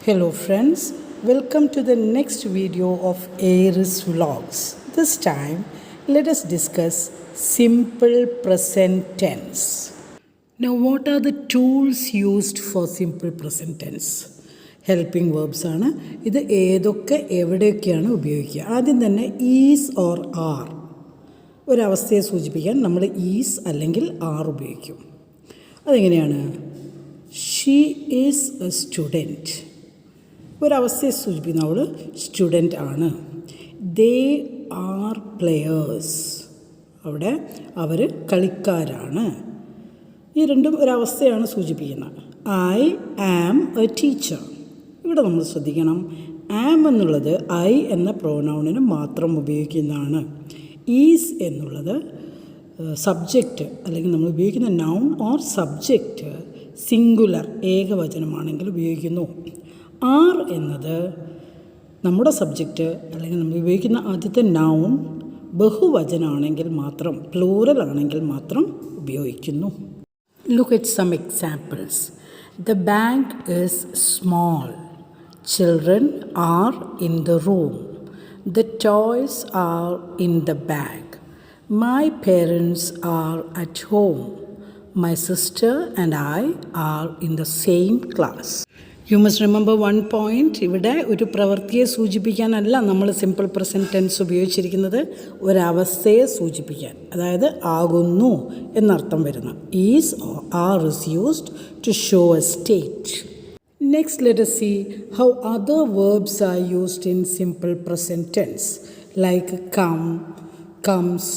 Hello friends, welcome to the next video of Aries Vlogs. This time, let us discuss simple present tense. Now, what are the tools used for simple present tense? Helping verbs ആണ്. ഇത് ഏതൊക്കെ എവിടെയൊക്കെയാണ് ഉപയോഗിക്കുക? ആദ്യം തന്നെ is or R, ഒരവസ്ഥയെ സൂചിപ്പിക്കാൻ നമ്മൾ is അല്ലെങ്കിൽ ആർ ഉപയോഗിക്കും. അതെങ്ങനെയാണ്? ഷീ ഈസ് എ സ്റ്റുഡൻറ്റ്, ഒരവസ്ഥയെ സൂചിപ്പിക്കുന്ന അവൾ സ്റ്റുഡൻ്റ് ആണ്. ദേ ആർ പ്ലെയേഴ്സ്, അവിടെ അവർ കളിക്കാരാണ്. ഈ രണ്ടും ഒരവസ്ഥയാണ് സൂചിപ്പിക്കുന്നത്. ഐ ആം എ ടീച്ചർ, ഇവിടെ നമ്മൾ ശ്രദ്ധിക്കണം, ആം എന്നുള്ളത് ഐ എന്ന പ്രോനൗണിന് മാത്രം ഉപയോഗിക്കുന്നതാണ്. ഈസ് എന്നുള്ളത് സബ്ജക്റ്റ് അല്ലെങ്കിൽ നമ്മൾ ഉപയോഗിക്കുന്ന നൗൺ ഓർ സബ്ജക്റ്റ് സിംഗുലർ ഏകവചനമാണെങ്കിൽ ഉപയോഗിക്കുന്നു. ആർ എന്നത് നമ്മുടെ സബ്ജക്റ്റ് അല്ലെങ്കിൽ നമ്മൾ ഉപയോഗിക്കുന്ന ആദ്യത്തെ നൗൺ ബഹുവചനമാണെങ്കിൽ മാത്രം, പ്ലൂറൽ ആണെങ്കിൽ മാത്രം ഉപയോഗിക്കുന്നു. Look at some examples. The bag is small. Children are in the room. The toys are in the bag. My parents are at home. My sister and I are in the same class. You must remember one point. ഇവിടെ ഒരു പ്രവൃത്തിയെ സൂചിപ്പിക്കാനല്ല നമ്മൾ simple present tense ഉപയോഗിച്ചിരിക്കുന്നത്, ഒരവസ്ഥയെ സൂചിപ്പിക്കാൻ, അതായത് ആകുന്നു എന്നർത്ഥം വരുന്ന is or are is used to show a state. Next let us see how other verbs are used in simple present tense, like come, comes,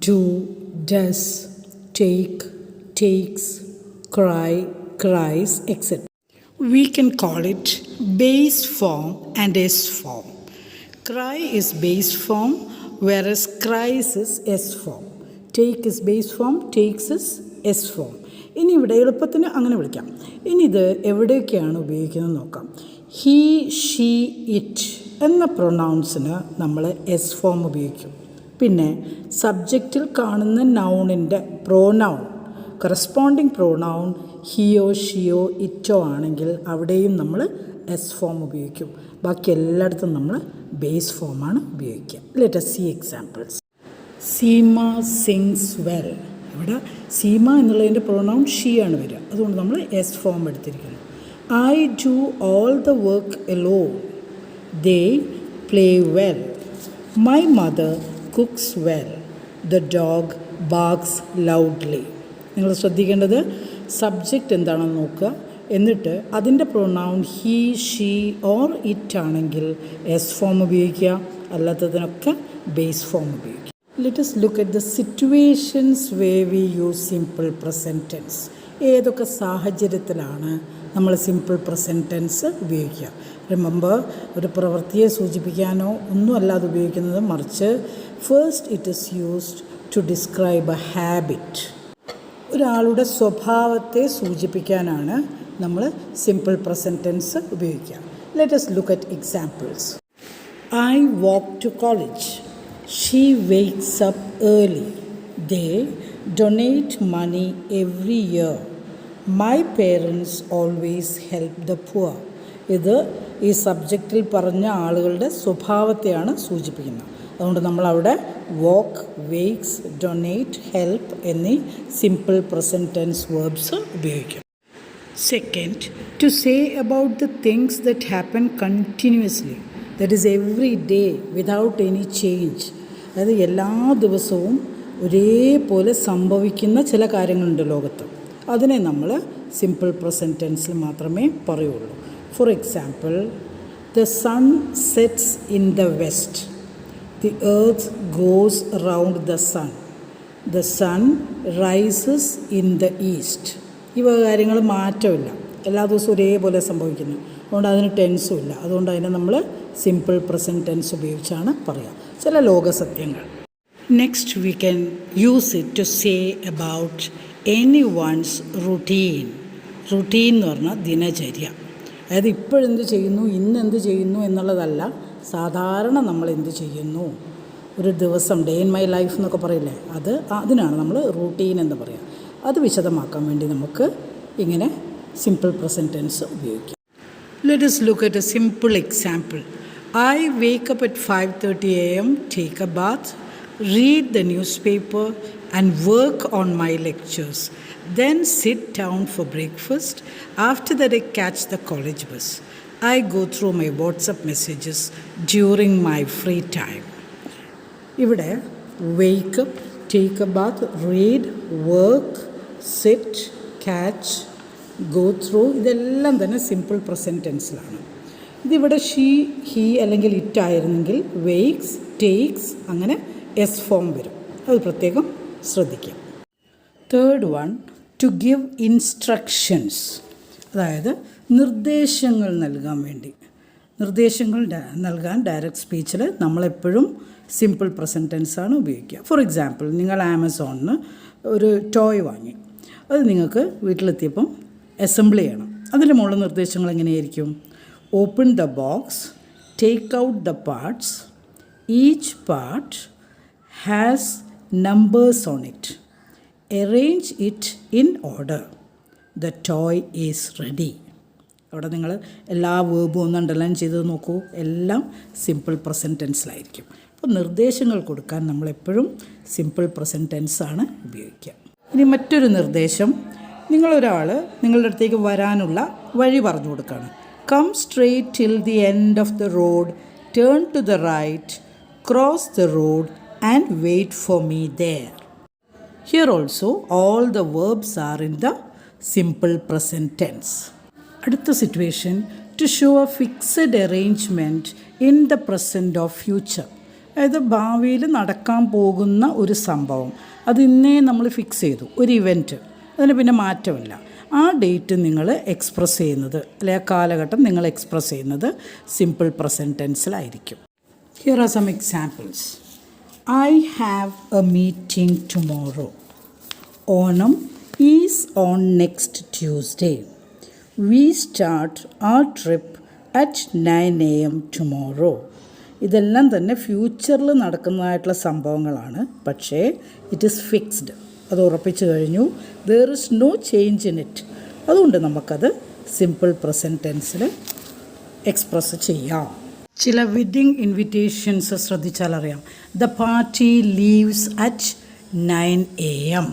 do, does, take, takes, cry, cries, etc. We can call it base form and S form. Cry is base form, whereas cries is S form. Take is base form, takes is S form. ഇനി ഇവിടെ എളുപ്പത്തിന് അങ്ങനെ വിളിക്കാം. ഇനി ഇത് എവിടെയൊക്കെയാണ് ഉപയോഗിക്കുന്നത് നോക്കാം. ഹീ, ഷീ, ഇറ്റ് എന്ന പ്രൊനൗൺസിന് നമ്മൾ എസ് ഫോം ഉപയോഗിക്കും. പിന്നെ സബ്ജക്റ്റിൽ കാണുന്ന നൗണിൻ്റെ പ്രോനൗൺ, കറസ്പോണ്ടിങ് പ്രോനൗൺ ഹിയോ, ഷിയോ, ഇറ്റോ ആണെങ്കിൽ അവിടെയും നമ്മൾ എസ് ഫോം ഉപയോഗിക്കും. ബാക്കി എല്ലായിടത്തും നമ്മൾ ബേസ് ഫോമാണ് ഉപയോഗിക്കുക. Let us see examples. Seema sings well, ഇവിടെ സീമ എന്നുള്ളതിൻ്റെ പ്രോനൗൺ ഷീ ആണ് വരിക, അതുകൊണ്ട് നമ്മൾ എസ് ഫോം എടുത്തിരിക്കുന്നു. I do all the work alone. They play well. My mother cooks well. The dog barks loudly. നിങ്ങൾ ശ്രദ്ധിക്കേണ്ടത് സബ്ജക്റ്റ് എന്താണെന്ന് നോക്കുക, എന്നിട്ട് അതിൻ്റെ pronoun he, she or it ആണെങ്കിൽ എസ് ഫോം ഉപയോഗിക്കുക, അല്ലാത്തതിനൊക്കെ ബേസ് ഫോം ഉപയോഗിക്കുക. Let us look at the situations where we use simple present tense. ഏതൊക്കെ സാഹചര്യത്തിലാണ് നമ്മൾ സിമ്പിൾ പ്രസൻറ്റ് ടെൻസ് ഉപയോഗിക്കുക? റിമെമ്പർ, ഒരു പ്രവൃത്തിയെ സൂചിപ്പിക്കാനോ ഒന്നും അല്ലാതെ ഉപയോഗിക്കുന്നത്, മറിച്ച് first it is used to describe a habit. ഒരാളുടെ സ്വഭാവത്തെ സൂചിപ്പിക്കാനാണ് നമ്മൾ സിമ്പിൾ പ്രസൻറ്റ് ടെൻസ് ഉപയോഗിക്കുക. Let us look at examples. I walk to college. She wakes up early. They donate money every year. My parents always help the poor. ഇത് ഈ സബ്ജക്റ്റിൽ പറഞ്ഞ ആളുകളുടെ സ്വഭാവത്തെയാണ് സൂചിപ്പിക്കുന്നത്. അതുകൊണ്ട് നമ്മളവിടെ വോക്ക്, വേക്സ്, ഡൊണേറ്റ്, ഹെൽപ്പ് എന്നീ simple present tense verbs ഉപയോഗിക്കും. Second, to say about the things that happen continuously, that is every day without any change. അതായത് എല്ലാ ദിവസവും ഒരേപോലെ സംഭവിക്കുന്ന ചില കാര്യങ്ങളുണ്ട് ലോകത്ത്, അതിനെ നമ്മൾ സിമ്പിൾ പ്രസൻറ്റ് ടെൻസിൽ മാത്രമേ പറയുള്ളൂ. For example, the sun sets in the west. The earth goes around the sun. The sun rises in the east. ഇവ കാര്യങ്ങൾ മാറ്റമില്ല, എല്ലാ ദിവസവും ഒരേപോലെ സംഭവിക്കുന്നു, അതുകൊണ്ട് അതിന് ടെൻസും ഇല്ല. അതുകൊണ്ട് അതിനെ നമ്മൾ സിമ്പിൾ പ്രസൻറ്റ് ടെൻസ് ഉപയോഗിച്ചാണ് പറയുക, ചില ലോകസത്യങ്ങൾ. Next we can use it to say about anyone's routine. Routine എന്ന് പറഞ്ഞാൽ ദിനചര്യ, അതായത് ഇപ്പോഴെന്ത് ചെയ്യുന്നു, ഇന്ന് എന്ത് ചെയ്യുന്നു എന്നുള്ളതല്ല, സാധാരണ നമ്മൾ എന്ത് ചെയ്യുന്നു, ഒരു ദിവസം ഡേ ഇൻ മൈ ലൈഫ് എന്നൊക്കെ പറയില്ലേ, അതിനാണ് നമ്മൾ റൂട്ടീൻ എന്ന് പറയുക. അത് വിശദമാക്കാൻ വേണ്ടി നമുക്ക് ഇങ്ങനെ സിമ്പിൾ പ്രസൻറ്റ് ടെൻസ് ഉപയോഗിക്കാം. Let us look at a simple example. I wake up at 5:30 a.m., take a bath, read the newspaper and work on my lectures. Then sit down for breakfast. After that I catch the college bus. I go through my WhatsApp messages during my free time. ഇവിടെ wake up, take a bath, read, work, sit, catch, go through ഇതെല്ലാം തന്നെ simple present ടെൻസിലാണ്. ഇതിവിടെ she he അല്ലെങ്കിൽ it ആയിരുന്നെങ്കിൽ wakes takes അങ്ങനെ S form വരും. അത് പ്രത്യേകം ശ്രദ്ധിക്കാം. Third one, to give instructions, അതായത് നിർദ്ദേശങ്ങൾ നൽകാൻ വേണ്ടി. നിർദ്ദേശങ്ങൾ നൽകാൻ ഡയറക്റ്റ് സ്പീച്ചിൽ നമ്മളെപ്പോഴും സിമ്പിൾ പ്രസൻറ്റ് ടെൻസാണ് ഉപയോഗിക്കുക. ഫോർ എക്സാമ്പിൾ, നിങ്ങൾ ആമസോണിന് ഒരു ടോയ് വാങ്ങി, അത് നിങ്ങൾക്ക് വീട്ടിലെത്തിയപ്പം അസംബിൾ ചെയ്യണം. അതിൻ്റെ മുകളിൽ നിർദ്ദേശങ്ങൾ എങ്ങനെയായിരിക്കും? Open the box, take out the parts, each part has numbers on it, arrange it in order, the toy is ready. അവിടെ നിങ്ങൾ എല്ലാ വേർബും ഒന്ന് അണ്ടർലൈൻ ചെയ്ത് നോക്കൂ, എല്ലാം സിമ്പിൾ പ്രസൻറ്റ് ടെൻസിലായിരിക്കും. അപ്പോൾ നിർദ്ദേശങ്ങൾ കൊടുക്കാൻ നമ്മളെപ്പോഴും സിമ്പിൾ പ്രസൻറ്റ് ടെൻസാണ് ഉപയോഗിക്കുക. ഇനി മറ്റൊരു നിർദ്ദേശം, നിങ്ങളൊരാൾ നിങ്ങളുടെ അടുത്തേക്ക് വരാനുള്ള വഴി പറഞ്ഞു കൊടുക്കുകയാണ്. Come straight till the end of the road, turn to the right, cross the road and wait for me there. Here also all the verbs are in the simple present tense. അടുത്ത situation, to show a fixed arrangement in the present of future. അതായത് ഭാവിയിൽ നടക്കാൻ പോകുന്ന ഒരു സംഭവം, അത് ഇന്നേ നമ്മൾ ഫിക്സ് ചെയ്തു, ഒരു ഇവൻറ്റ്, അതിന് പിന്നെ മാറ്റമില്ല. ആ ഡേറ്റ് നിങ്ങൾ എക്സ്പ്രസ് ചെയ്യുന്നത്, അല്ലെ ആ കാലഘട്ടം നിങ്ങൾ എക്സ്പ്രസ് ചെയ്യുന്നത് സിമ്പിൾ പ്രസൻറ്റ് ടെൻസിലായിരിക്കും. Here are some examples. I have a meeting tomorrow. Onam is on next Tuesday. We start our trip at 9 AM tomorrow. ഇതെല്ലാം തന്നെ ഫ്യൂച്ചറിൽ നടക്കുന്നതായിട്ടുള്ള സംഭവങ്ങളാണ്, പക്ഷേ ഇറ്റ് ഈസ് ഫിക്സ്ഡ്, അത് ഉറപ്പിച്ചു കഴിഞ്ഞു. There is no change in it. അതുകൊണ്ട് നമുക്കത് സിമ്പിൾ പ്രസൻറ്റ് ടെൻസിൽ എക്സ്പ്രസ് ചെയ്യാം. ചില വെഡ്ഡിങ് ഇൻവിറ്റേഷൻസ് ശ്രദ്ധിച്ചാൽ അറിയാം. The party leaves at 9 AM.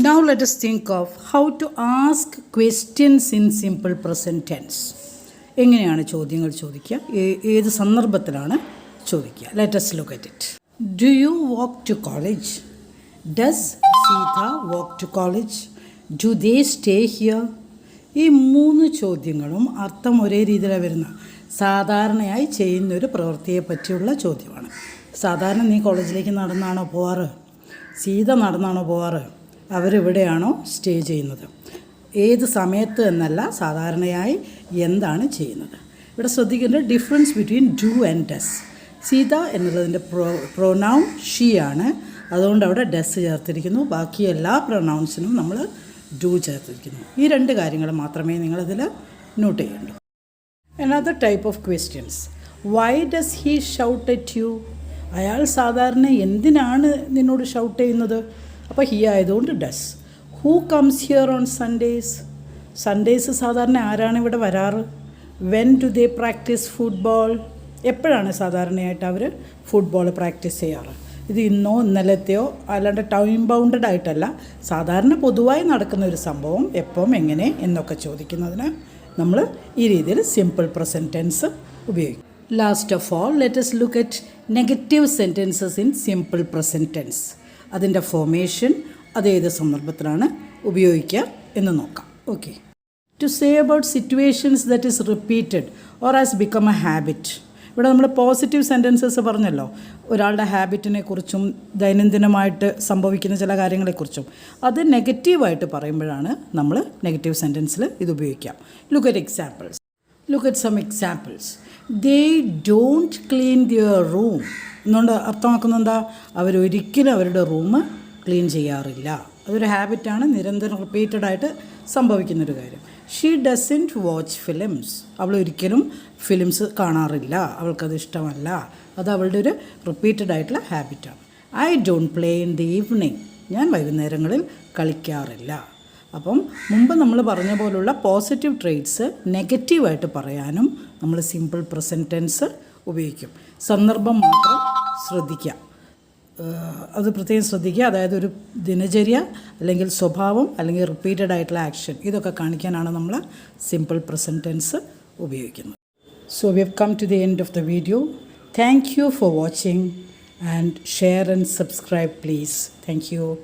Now let us think of how to ask questions in simple present tense. എങ്ങനെയാണ് ചോദ്യങ്ങൾ ചോദിക്കുക, ഏത് സന്ദർഭത്തിലാണ് ചോദിക്കുക? Let us look at it. Do you walk to college? Does Sita walk to college? Do they stay here? ഈ 3 ചോദ്യങ്ങളും അർത്ഥം ഒരേ രീതിയിലാണ് വരുന്നത്. സാധാരണയായി ചെയ്യുന്നൊരു പ്രവൃത്തിയെ പറ്റിയുള്ള ചോദ്യമാണ്. സാധാരണ നീ കോളേജിലേക്ക് നടന്നാണോ പോവാറ്? സീത നടന്നാണോ പോവാറ്? അവരെവിടെയാണോ സ്റ്റേ ചെയ്യുന്നത്? ഏത് സമയത്ത് എന്നല്ല, സാധാരണയായി എന്താണ് ചെയ്യുന്നത്. ഇവിടെ ശ്രദ്ധിക്കേണ്ട difference between do and does. Sita എന്നുള്ളതിൻ്റെ പ്രൊനൗൺ ഷീ ആണ്, അതുകൊണ്ട് അവിടെ ഡസ് ചേർത്തിരിക്കുന്നു. ബാക്കി എല്ലാ പ്രൊനൗൺസിനും നമ്മൾ ഡു ചേർത്തിരിക്കുന്നു. ഈ 2 കാര്യങ്ങൾ മാത്രമേ നിങ്ങളിതിൽ not ചെയ്യേണ്ടൂ. Another type of questions. Why does he shout at you? അയാൾ സാധാരണ എന്തിനാണ് നിന്നോട് ഷൗട്ട് ചെയ്യുന്നത്? അപ്പോൾ ഹി ആയതുകൊണ്ട് does. Who comes here on Sundays? Sundays സാധാരണ ആരാണ് ഇവിടെ വരാറ്? When do they practice football? എപ്പോഴാണ് സാധാരണയായിട്ട് അവർ ഫുട്ബോൾ പ്രാക്ടീസ് ചെയ്യാറ്? ഇത് ഇന്നോ ഇന്നലത്തെയോ അല്ലാണ്ട് ടൈം ബൗണ്ടഡ് ആയിട്ടല്ല, സാധാരണ പൊതുവായി നടക്കുന്ന ഒരു സംഭവം എപ്പം എങ്ങനെ എന്നൊക്കെ ചോദിക്കുന്നതിന് നമ്മൾ ഈ രീതിയിൽ സിമ്പിൾ പ്രസൻറ്റ് ടെൻസ് ഉപയോഗിക്കും. Last of all, let us look at negative sentences in simple present tense. അതിൻ്റെ ഫോർമേഷൻ, അതേത് സന്ദർഭത്തിലാണ് ഉപയോഗിക്കുക എന്ന് നോക്കാം. Okay. To say about situations that is repeated or has become a habit. ഇവിടെ നമ്മൾ പോസിറ്റീവ് സെൻറ്റൻസസ് പറഞ്ഞല്ലോ, ഒരാളുടെ ഹാബിറ്റിനെ കുറിച്ചും ദൈനംദിനമായിട്ട് സംഭവിക്കുന്ന ചില കാര്യങ്ങളെക്കുറിച്ചും. അത് നെഗറ്റീവായിട്ട് പറയുമ്പോഴാണ് നമ്മൾ നെഗറ്റീവ് സെൻറ്റൻസിൽ ഇത് ഉപയോഗിക്കാം. Look at examples. Look at some examples. They don't clean their room എന്നുകൊണ്ട് അർത്ഥമാക്കുന്നത് എന്താ? അവരൊരിക്കലും അവരുടെ റൂം ക്ലീൻ ചെയ്യാറില്ല. അതൊരു ഹാബിറ്റാണ്, നിരന്തരം റിപ്പീറ്റഡായിട്ട് സംഭവിക്കുന്നൊരു കാര്യം. She doesn't watch films. അവൾ ഒരിക്കലും ഫിലിംസ് കാണാറില്ല, അവൾക്കത് ഇഷ്ടമല്ല. അത് അവളുടെ ഒരു റിപ്പീറ്റഡ് ആയിട്ടുള്ള ഹാബിറ്റാണ്. I don't play in the evening. ഞാൻ വൈകുന്നേരങ്ങളിൽ കളിക്കാറില്ല. അപ്പം മുമ്പ് നമ്മൾ പറഞ്ഞ പോലുള്ള പോസിറ്റീവ് ട്രേറ്റ്സ് നെഗറ്റീവായിട്ട് പറയാനും നമ്മൾ സിമ്പിൾ പ്രസൻറ്റ് ടെൻസ് ഉപയോഗിക്കും. സന്ദർഭം മാത്രം ശ്രദ്ധിക്കുക, അത് പ്രത്യേകം ശ്രദ്ധിക്കുക. അതായത് ഒരു ദിനചര്യ അല്ലെങ്കിൽ സ്വഭാവം അല്ലെങ്കിൽ റിപ്പീറ്റഡ് ആയിട്ടുള്ള ആക്ഷൻ ഇതൊക്കെ കാണിക്കാനാണ് നമ്മൾ സിമ്പിൾ പ്രസൻറ്റ് ടെൻസ് ഉപയോഗിക്കുന്നത്. So we have come to the end of the video. Thank you for watching and share and subscribe please. Thank you.